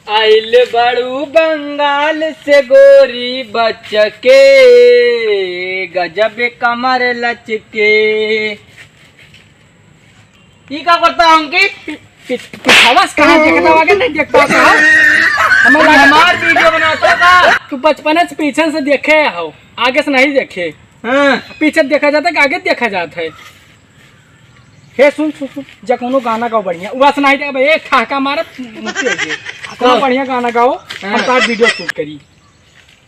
आइल बड़ू बंगाल से गोरी बचके, गजब कमर लचके। ये क्या करता हूँ कि पिछावस कहाँ देखता आगे नहीं देखता कहाँ हमार वीडियो बनाता का। तू बचपन से पीछे से देखे हो, आगे से नहीं देखे। हाँ। पीछे देखा जाता है कि आगे देखा जाता है। हे सुन सुन सुन जा कोनो गाना गाओ बढ़िया, उड़ा से नहीं दे एक ठहाका मारत मुक्ति हो गई। कोनो बढ़िया गाना गाओ, हम तार वीडियो शूट करी।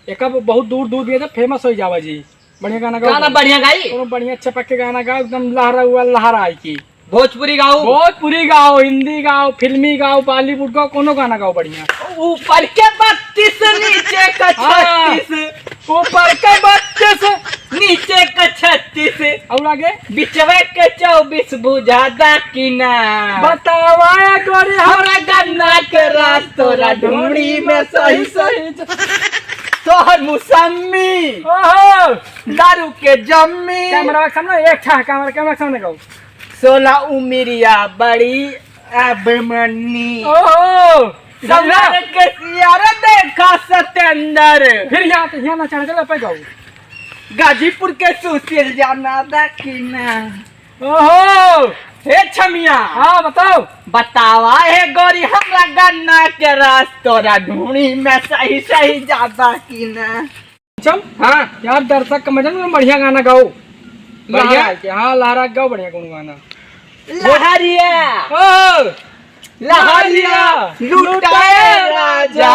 एक बहुत दूर दूर गए तो फेमस हो जावा जी। बढ़िया गाना गाओ। गाना बढ़िया गाई, कोनो बढ़िया चपक के गाना गाओ, एकदम लहरा हुआ लहरा आई की। भोजपुरी गाओ, भोजपुरी गाओ, हिंदी गाओ, फिल्मी गाओ, बॉलीवुड गाओ, कोनो गाना गाओ बढ़िया। ऊपर के 32 नीचे का 36, ऊपर के 32 नीचे का 36 और आगे बिचवे के 24 बुझादा की ना। बतावा गोरी हमरा गन्ना के रास तोरा ढूंढी में सही सही तोहर मुसम्मी ओहो दारू के जम्मी। कैमरा के सामने एक ठा कैमरा के सामने गाओ। 16 उमरिया बड़ी अबमनी, ओहो सवार के सियारा देखा सतेंद्र। फिर यहाँ ना चढ़ के पे गाओ। गाजीपुर के सुशील जाना दखिना। ओहो हे छमिया, हाँ बताओ। बतावा है गौरी हमरा गन्ना के रास तोरा ढूंढी में सही सही जाता की ना। चल हाँ यार दर्शक का मजा में बढ़िया गाना गाओ। बढ़िया? हाँ लहरा गाओ बढ़िया कोनो गाना। लहरिया ओ लहरिया लुटाए राजा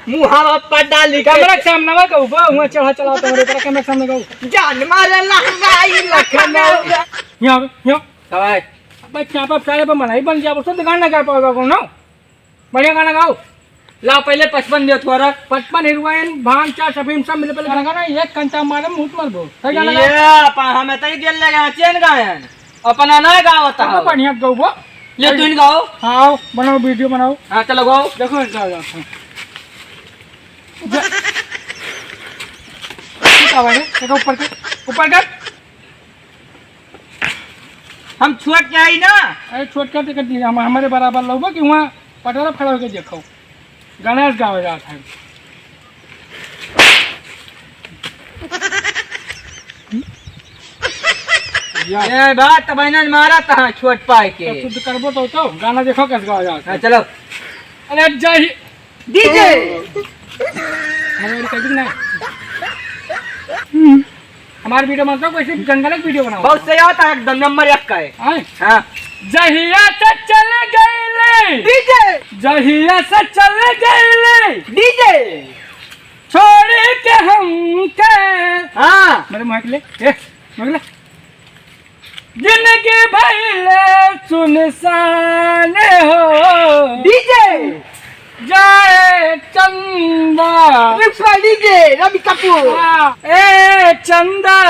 मुहावा पर डाली के कैमरा के सामने ना गाओ, वहाँ चढ़ा चला तुम्हारे ऊपर। कैमरा के सामने गाओ। जान मारे लहंगाई लखनऊ। यहाँ भाई चापा सारे पर मनाई बन जा, तो गाना गा पाओगे कौन ना। बढ़िया गाना गाओ। ला पहले 55 दे थोड़ा। 55 हीरोइन भान चा सफीम सब मिले पहले गाना गाना एक कंचा मारे मुंह मर दो। सही गाना ये गाओ। अपन हमें तई दिल लगा चेन गायन अपना ना गावता तो बढ़िया गाओ वो। ले तुम गाओ। हाँ बनाओ वीडियो बनाओ। हां चलो गाओ। देखो जा जाता है देखो ऊपर कर हम छुट के आई ना। अरे छोट कर टिकट दिया हमारे बराबर लोग कि वहाँ पटारा खड़ा होकर देखो गणेश गावे जाता है। ये बात तब इन्हें मारा था छोट पाए के। शुद्ध करबो तो गाना देखो कैसे गावा जाता है। चलो अरे जय डीजे हमारी कभी ना हमारी वीडियो मतलब वैसे जंगल की वीडियो बनाओ। बहुत सही आता है एकदम नंबर 1 का है। हाँ जहिया से चल गए डीजे जहिया से चल गए डीजे छोड़ के हम के। हाँ मेरे महकले जिंदगी भइले सुनसान हो। डीजे जय चंदा डीजे रवि कपूर। ए चंदा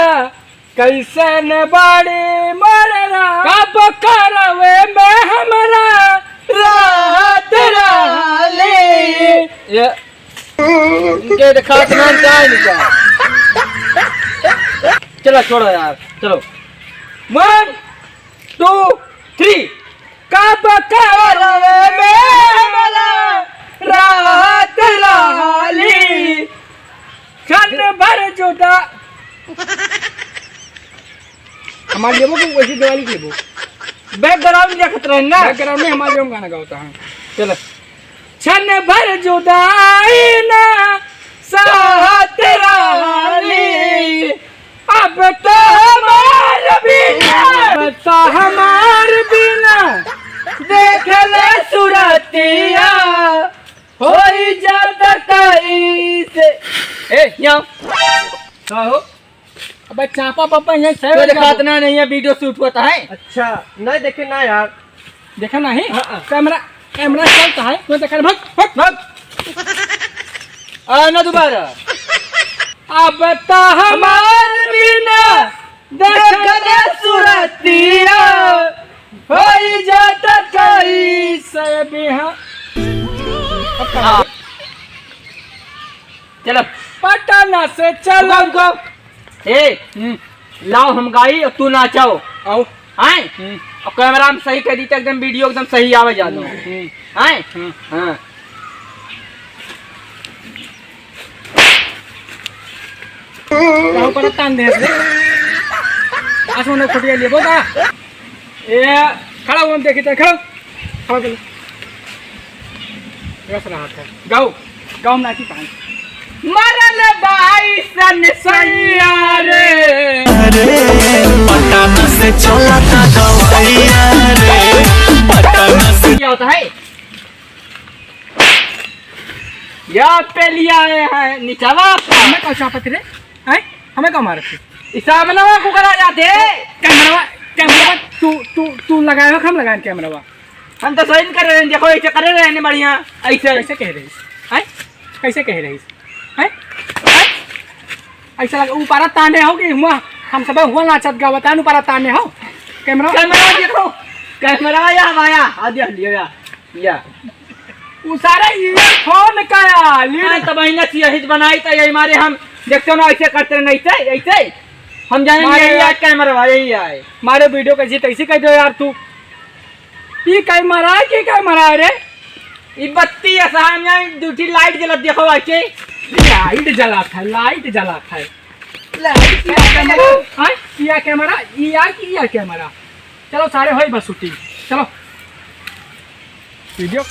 कैसे न बाड़ी मरना कब करवे में हमरा रात राले। ये इनके दिखात ना जाए नहीं। चलो छोड़ो यार चलो 1 2 3 कब करवे में हमरा रात राली क्षण भर जुदा। हमारे लेबो को वैसी दिवाली के लेबो बैकग्राउंड देखत रहे ना। बैकग्राउंड में हमारे गाना गाता है। चलो क्षण भर जुदाई ना साथ राली अब तो हमार बिना देख ले सुरतिया हो जाता कैसे। ए यहाँ हो अब चापा पापा यहाँ तो दिखात ना नहीं है वीडियो शूट होता है। अच्छा नहीं देखे ना यार देखा नहीं। कैमरा चलता है तो देखा भग ना दोबारा। अब तो हमार बिना देख ले सुरतिया हो जाता कैसे बिहा। चलो पटना से चलो गो ए लाओ हम गाई और तू नाचाओ। आओ आए और कैमरा में सही कर दी तो एकदम वीडियो एकदम सही आवे जा लो। आए हाँ ऊपर तान दे रे आसमान खोटिया लिए बोला ए खड़ा हुआ देखी तो खड़ा खड़ा कर बस रहा था गाओ गाओ नाची पान मरल भाई सन सैया रे पटना से चला था दवाइया रे पटना से क्या होता है यहाँ पे लिया है निचवा हमें कौन चापत रे हैं हमें कौन मारत हिसाब ना को करा जाते कैमरा कैमरा तू लगाए हो हम लगाए कैमरा हम तो सही कर रहे हैं देखो ऐसे कर रहे हैं बढ़िया ऐसे कैसे कह रही हैं कैसे कह रही हैं ऐसा लगा ऊपर ताने हो कि हम सब हुआ नाचत गावत ऊपर ताने हो कैमरा कैमरा देखो कैमरा या आया आदि लिया या वो सारा ईयरफोन का लीड तो महीना से यही बनाई तो यही मारे हम देखते ना ऐसे करते नहीं ऐसे ऐसे हम जानेंगे यार कैमरा यही आए मारे वीडियो कैसे तैसे कह दो यार तू ये कैमरा है कि कैमरा है रे ये बत्ती है साहब यहाँ दूसरी लाइट जला देखो ऐसे लाइट जलाता है लाइट जलाता है लाइट किया कैमरा हां किया कैमरा ये यार किया कैमरा चलो सारे होई बस शूटिंग चलो वीडियो